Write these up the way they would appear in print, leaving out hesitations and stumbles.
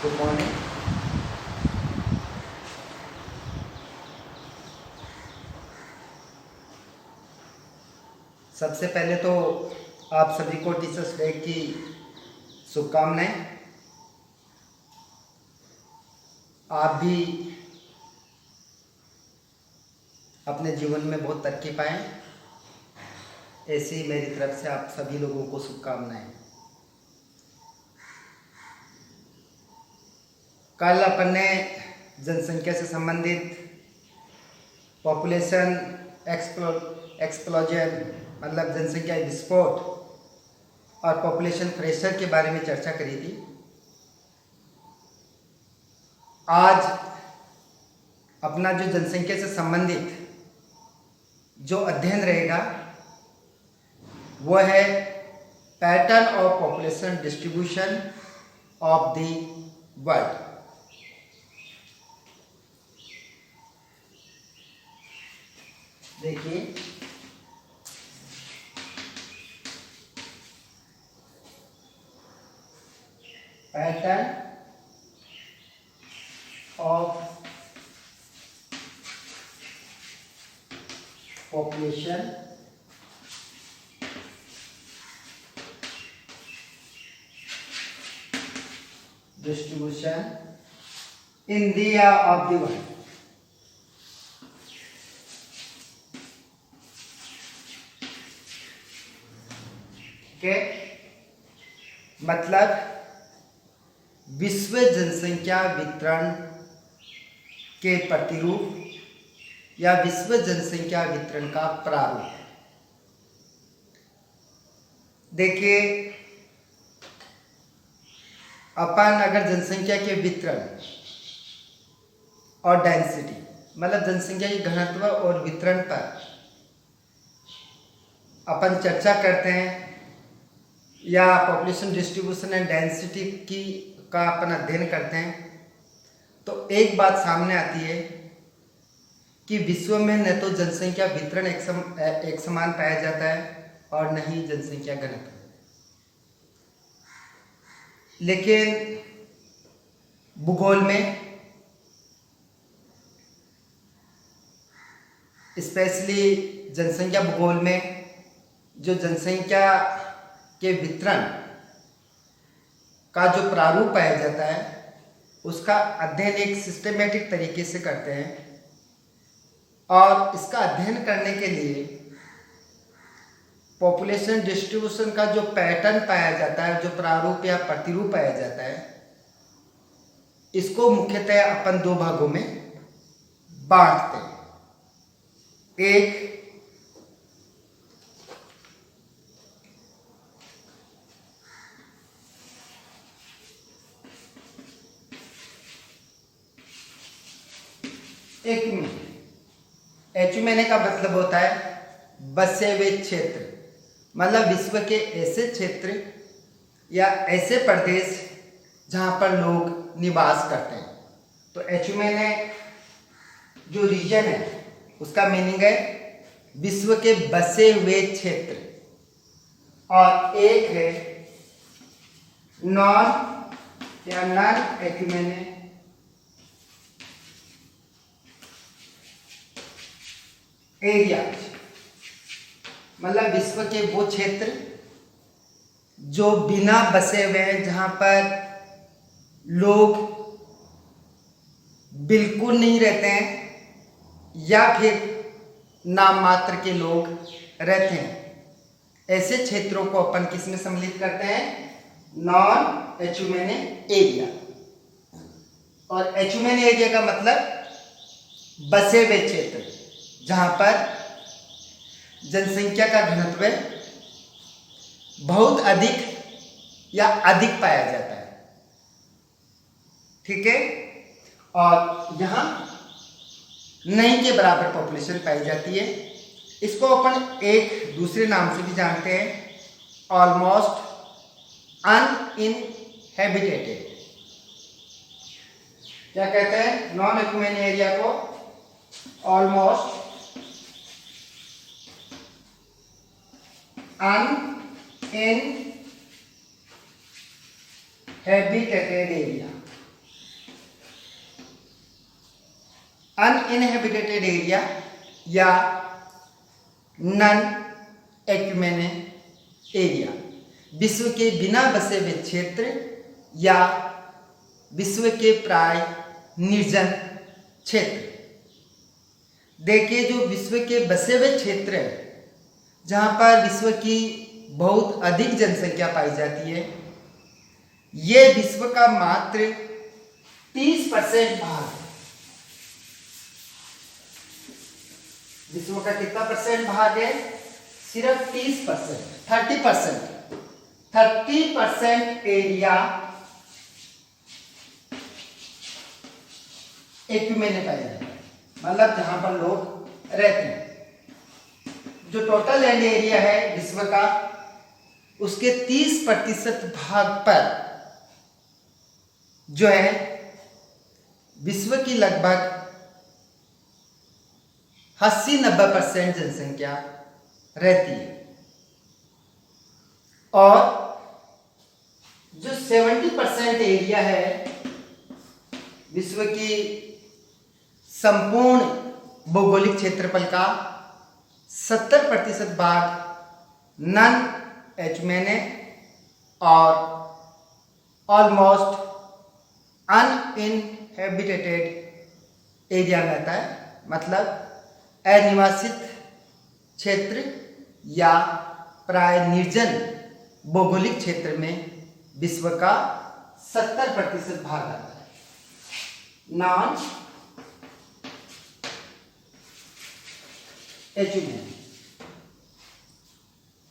Good morning. सबसे पहले तो आप सभी को टीचर्स डे की शुभकामनाएं। आप भी अपने जीवन में बहुत तरक्की पाएं, ऐसी मेरी तरफ से आप सभी लोगों को शुभकामनाएं। कल अपन ने जनसंख्या से संबंधित पॉपुलेशन एक्सप्लोजन मतलब जनसंख्या विस्फोट और पॉपुलेशन प्रेशर के बारे में चर्चा करी थी। आज अपना जो जनसंख्या से संबंधित जो अध्ययन रहेगा वो है pattern of population distribution of the world. देखिए, pattern of population distribution in the of the world. मतलब विश्व जनसंख्या वितरण के प्रतिरूप या विश्व जनसंख्या वितरण का प्रारूप। देखिए, अपन अगर जनसंख्या के वितरण और डेंसिटी मतलब जनसंख्या की घनत्व और वितरण पर अपन चर्चा करते हैं या पॉपुलेशन डिस्ट्रीब्यूशन एंड डेंसिटी की का अपन अध्ययन करते हैं, तो एक बात सामने आती है कि विश्व में न तो जनसंख्या वितरण एक समान पाया जाता है और न ही जनसंख्या घनत्व। लेकिन भूगोल में स्पेशली जनसंख्या भूगोल में जो जनसंख्या के वितरण का जो प्रारूप पाया जाता है उसका अध्ययन एक सिस्टमेटिक तरीके से करते हैं और इसका अध्ययन करने के लिए पॉपुलेशन डिस्ट्रीब्यूशन का जो पैटर्न पाया जाता है, जो प्रारूप या प्रतिरूप पाया जाता है, इसको मुख्यतः अपन दो भागों में बांटते हैं। एचुमेने का मतलब होता है बसे हुए क्षेत्र, मतलब विश्व के ऐसे क्षेत्र या ऐसे प्रदेश जहां पर लोग निवास करते हैं। तो एचुमेने जो रीजन है उसका मीनिंग है विश्व के बसे हुए क्षेत्र, और एक है नॉन एक्यूमेने एरिया, मतलब विश्व के वो क्षेत्र जो बिना बसे हुए हैं, जहां पर लोग बिल्कुल नहीं रहते हैं या फिर नाम मात्र के लोग रहते हैं। ऐसे क्षेत्रों को अपन किस में सम्मिलित करते हैं? Non ecumene area. और एचुमेने एरिया का मतलब बसे हुए क्षेत्र जहां पर जनसंख्या का घनत्व बहुत अधिक या अधिक पाया जाता है। ठीक है, और यहां नहीं के बराबर पॉपुलेशन पाई जाती है। इसको अपन एक दूसरे नाम से भी जानते हैं, ऑलमोस्ट अनइनहेबिटेटेड। क्या कहते हैं? नॉन एक्यूमेन एरिया को ऑलमोस्ट अनइनहेबिटेटेड एरिया। अनइनहेबिटेटेड एरिया या नॉन एक्यूमेनिक एरिया, विश्व के बिना बसे हुए क्षेत्र या विश्व के प्राय निर्जन क्षेत्र। देखिए, जो विश्व के बसे हुए क्षेत्र है, जहाँ पर विश्व की बहुत अधिक जनसंख्या पाई जाती है, ये विश्व का मात्र 30% भाग, विश्व का कितना परसेंट भाग है? सिर्फ 30%, 30% एरिया एक्यूमेनिक पाया जाता है, मतलब जहां पर लोग रहते हैं। जो टोटल लैंड एरिया है विश्व का, उसके 30% भाग पर जो है विश्व की लगभग 80-90% जनसंख्या रहती है, और जो 70% एरिया है विश्व की संपूर्ण भौगोलिक क्षेत्रफल का, 70% भाग नॉन एक्यूमेनिक और ऑलमोस्ट अनइनहेबिटेटेड एरिया में आता है, मतलब अनिवासित क्षेत्र या प्राय निर्जन भौगोलिक क्षेत्र में विश्व का 70% भाग आता है नॉन एक्यूमेनिक।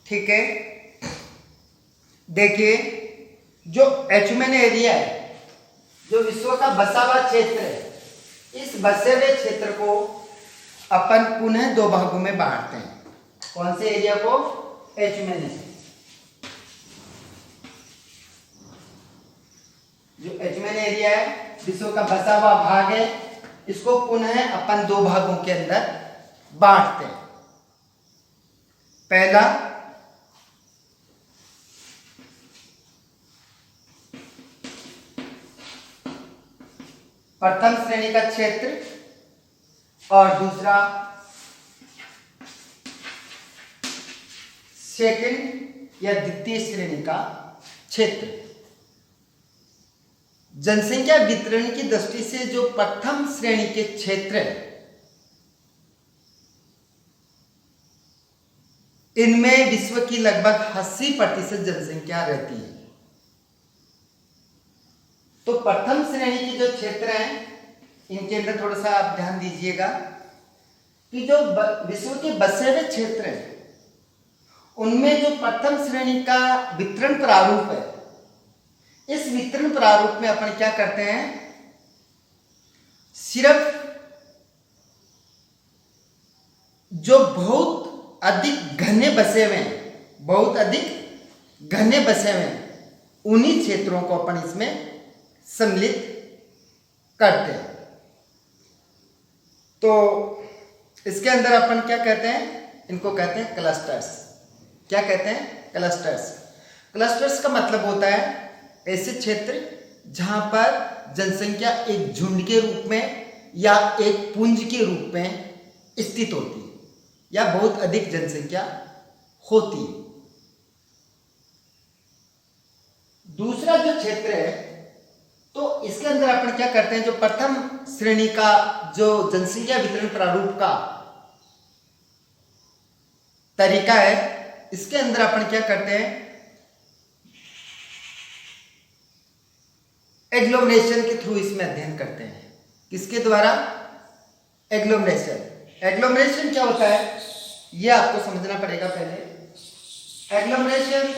ठीक है, देखिए, जो एक्यूमेनिक एरिया है, जो विश्व का बसा हुआ क्षेत्र है, इस बसे हुए क्षेत्र को अपन पुनः दो भागों में बांटते हैं। कौन से एरिया को? एक्यूमेनिक। जो एक्यूमेनिक एरिया है, विश्व का बसा हुआ भाग है, इसको पुनः अपन दो भागों के अंदर बांटते हैं। पहला, प्रथम श्रेणी का क्षेत्र, और दूसरा सेकंड या द्वितीय श्रेणी का क्षेत्र। जनसंख्या वितरण की दृष्टि से जो प्रथम श्रेणी के क्षेत्र है, इनमें विश्व की लगभग 80% जनसंख्या रहती है। तो प्रथम श्रेणी के जो क्षेत्र हैं, इनके अंदर थोड़ा सा आप ध्यान दीजिएगा कि जो विश्व के बसे हुए क्षेत्र हैं, उनमें जो प्रथम श्रेणी का वितरण प्रारूप है, इस वितरण प्रारूप में अपन क्या करते हैं, सिर्फ जो बहुत अधिक घने बसे हुए हैं, बहुत अधिक घने बसे हुए हैं, उन्हीं क्षेत्रों को अपन इसमें सम्मिलित करते हैं। तो इसके अंदर अपन क्या कहते हैं, इनको कहते हैं क्लस्टर्स। क्या कहते हैं? क्लस्टर्स। क्लस्टर्स का मतलब होता है ऐसे क्षेत्र जहां पर जनसंख्या एक झुंड के रूप में या एक पुंज के रूप में स्थित होती है, या बहुत अधिक जनसंख्या होती है। दूसरा जो क्षेत्र है, तो इसके अंदर अपन क्या करते हैं, जो प्रथम श्रेणी का जो जनसंख्या वितरण प्रारूप का तरीका है, इसके अंदर अपन क्या करते हैं, एग्लोमरेशन के थ्रू इसमें अध्ययन करते हैं। किसके द्वारा? एग्लोमरेशन। एग्लोमरेशन क्या होता है, यह आपको समझना पड़ेगा पहले। एग्लोमरेशन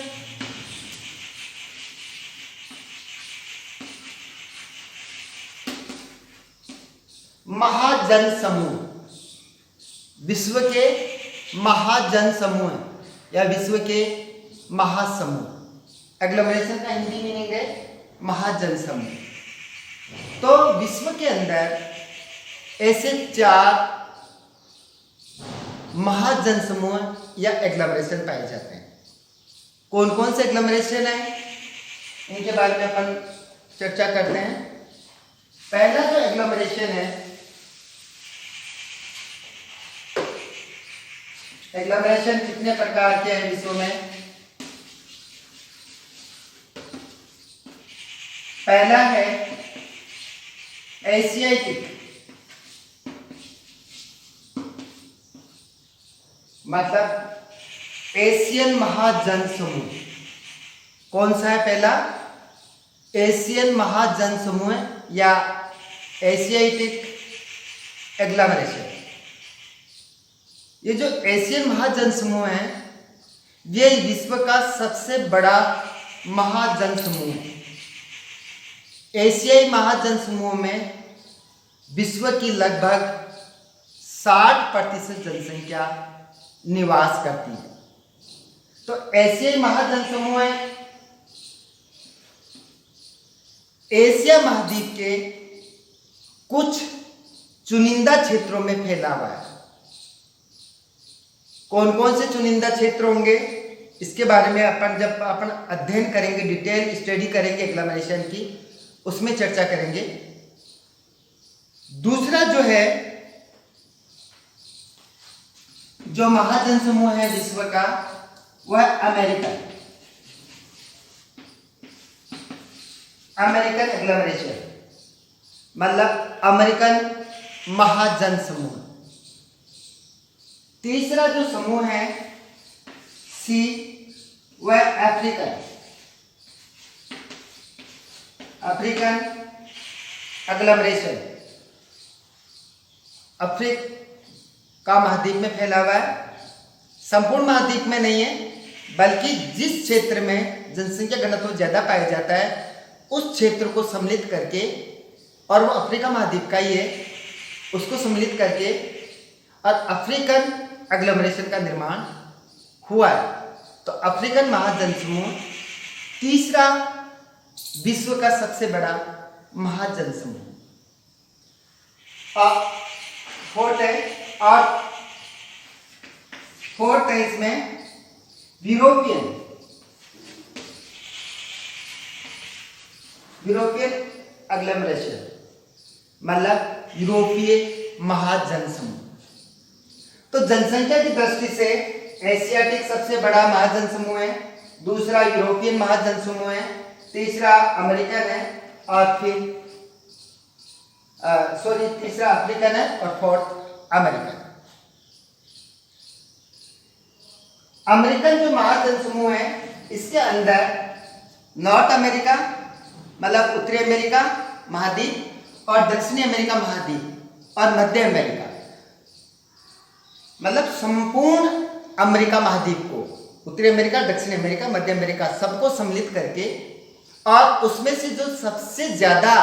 महाजन समूह, विश्व के महाजन समूह या विश्व के महासमूह। एग्लोमरेशन का हिंदी मीनिंग है महाजन समूह। तो विश्व के अंदर ऐसे 4 महाजन समूह या एग्लोमरेशन पाए जाते हैं। कौन कौन से एग्लोमरेशन है, इनके बारे में अपन चर्चा करते हैं। पहला जो एग्लोमरेशन है, एग्लोमरेशन कितने प्रकार के हैं विश्व में? पहला है एशियाटिक, मतलब एशियन महाजन समूह। कौन सा है पहला? एशियन महाजन समूह या एशियाटिक एग्लोमरेशन। ये जो एशियन महाजन समूह है ये विश्व का सबसे बड़ा महाजन समूह है। एशियाई महाजन समूह में विश्व की लगभग 60% जनसंख्या निवास करती है। तो एशियाई महाजन समूह है एशिया महाद्वीप के कुछ चुनिंदा क्षेत्रों में फैला हुआ है। कौन कौन से चुनिंदा क्षेत्र होंगे इसके बारे में जब अपन अध्ययन करेंगे, डिटेल स्टडी करेंगे एग्लोमरेशन की, उसमें चर्चा करेंगे। दूसरा जो है जो महाजन समूह है विश्व का वह अमेरिकन एग्लोमरेशन, मतलब अमेरिकन महाजन समूह। तीसरा जो समूह है सी वह अफ्रीकन एग्लोमरेशन, अफ्रीका महाद्वीप में फैला हुआ है। संपूर्ण महाद्वीप में नहीं है, बल्कि जिस क्षेत्र में जनसंख्या घनत्व ज्यादा पाया जाता है उस क्षेत्र को सम्मिलित करके, और वो अफ्रीका महाद्वीप का ही है, उसको सम्मिलित करके और अफ्रीकन एग्लोमरेशन का निर्माण हुआ है। तो अफ्रीकन महाजन समूह तीसरा विश्व का सबसे बड़ा महाजन समूह। फोर्थ है इसमें यूरोपियन एग्लोमरेशन, मतलब यूरोपीय महाजन समूह। तो जनसंख्या की दृष्टि से एशियाटिक सबसे बड़ा महाजन समूह है, दूसरा यूरोपियन महाजन समूह है, तीसरा अमेरिकन है, और फिर तीसरा अफ्रीकन है और फोर्थ अमेरिकन। अमेरिकन जो महाजन समूह है इसके अंदर नॉर्थ अमेरिका मतलब उत्तरी अमेरिका महाद्वीप और दक्षिणी अमेरिका महाद्वीप और मध्य अमेरिका, मतलब संपूर्ण अमेरिका महाद्वीप को, उत्तरी अमेरिका, दक्षिणी अमेरिका, मध्य अमेरिका, सबको सम्मिलित करके, और उसमें से जो सबसे ज्यादा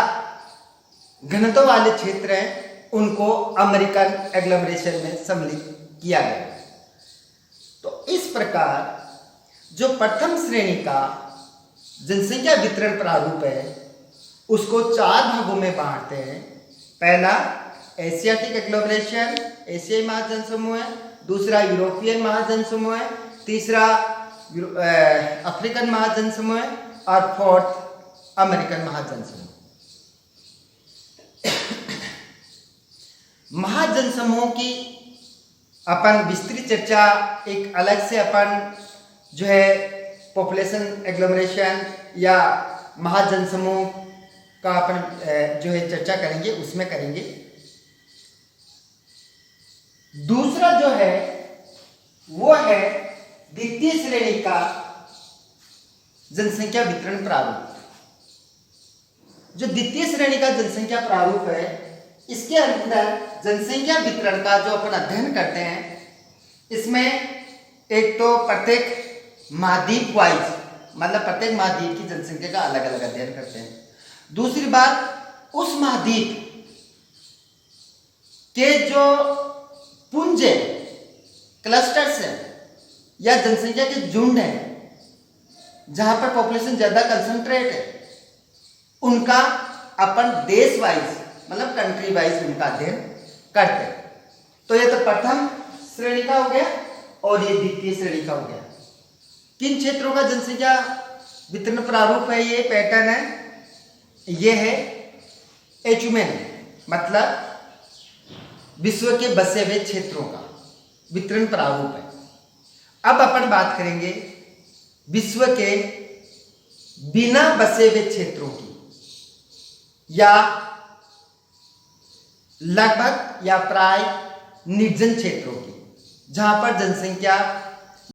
घनत्व वाले क्षेत्र हैं उनको अमेरिकन एग्लोमरेशन में सम्मिलित किया गया। तो इस प्रकार जो प्रथम श्रेणी का जनसंख्या वितरण प्रारूप है उसको 4 भागों में बांटते हैं। पहला एशियाटिक एग्लोमरेशन, एशियाई महाजन समूह है, दूसरा यूरोपियन महाजन समूह है, तीसरा अफ्रीकन महाजन समूह है, और फोर्थ अमेरिकन महाजन समूह। महाजन समूह की अपन विस्तृत चर्चा एक अलग से अपन जो है पॉपुलेशन एग्लोमरेशन या महाजन समूह का अपन जो है चर्चा करेंगे, उसमें करेंगे। दूसरा जो है वो है द्वितीय श्रेणी का जनसंख्या वितरण प्रारूप। जो द्वितीय श्रेणी का जनसंख्या प्रारूप है इसके अंदर जनसंख्या वितरण का जो अपन अध्ययन करते हैं इसमें एक तो प्रत्येक महाद्वीप वाइज, मतलब प्रत्येक महाद्वीप की जनसंख्या का अलग अलग अध्ययन करते हैं। दूसरी बात उस महाद्वीप के जो पुंज है, क्लस्टर्स हैं या जनसंख्या के झुंड हैं जहां पर पॉपुलेशन ज्यादा कंसंट्रेट है, उनका अपन देश वाइज मतलब कंट्री वाइज उनका अध्ययन करते हैं। तो ये तो प्रथम श्रेणी का हो गया और ये द्वितीय श्रेणी का हो गया। किन क्षेत्रों का जनसंख्या वितरण प्रारूप है, ये पैटर्न है, ये है एचुमेन, मतलब विश्व के बसे हुए क्षेत्रों का वितरण प्रारूप है। अपन बात करेंगे विश्व के बिना बसे हुए क्षेत्रों की, या लगभग या प्राय निर्जन क्षेत्रों की, जहां पर जनसंख्या